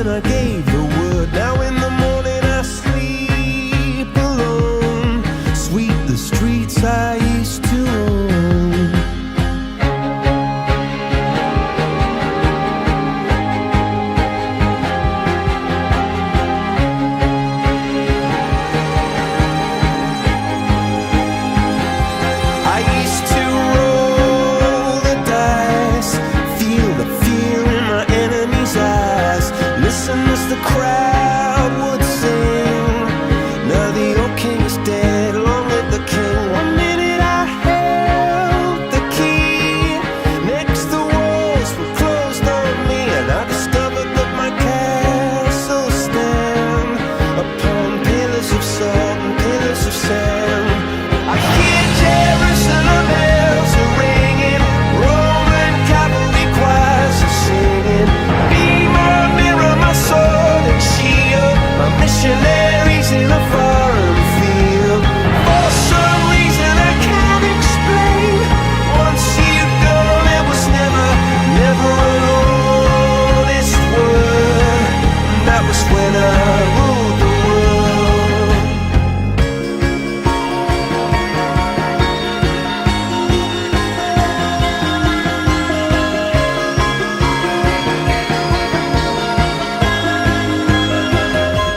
when I gave the word. Now in the morning I sleep alone. Sweep the streets I used to own. I used to roll the dice, feel the fear in my enemy's eyes, listen as the crowd would sing. Now the old king is dead, long live the king. One minute I held the key, next the walls were closed on me, and I discovered that my castle stand upon pillars of salt and pillars of sand. I hear Jerusalem bells are ringing, Roman cavalry choirs are singing. Be my mirror, my sword and shield, my missionaries in a foreign field. For some reason I can't explain, once you've gone it was never, never an honest word. And that was when I ruled the world.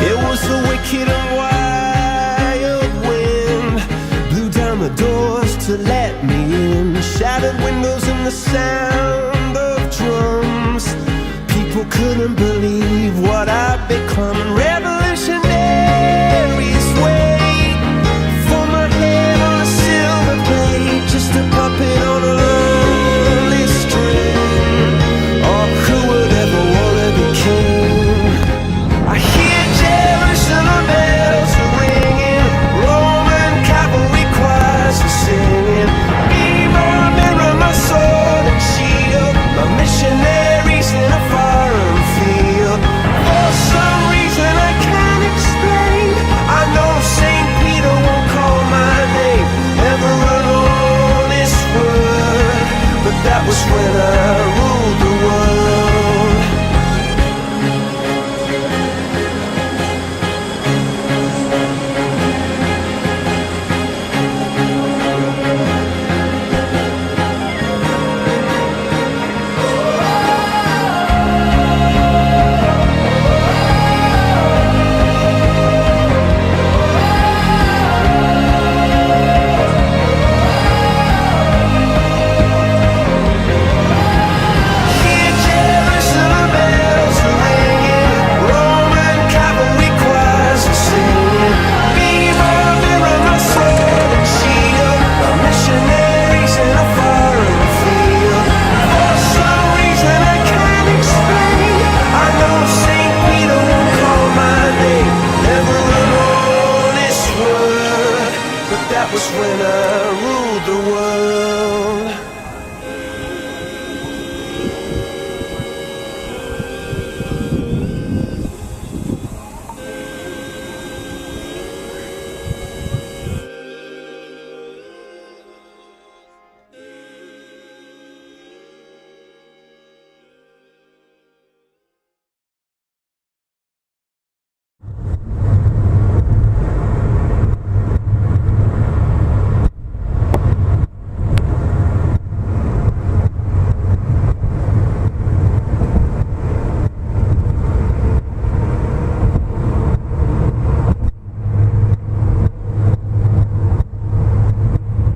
It was the wicked and wild wind, blew down the doors to let me in, shattered windows and the sound of drums. People couldn't believe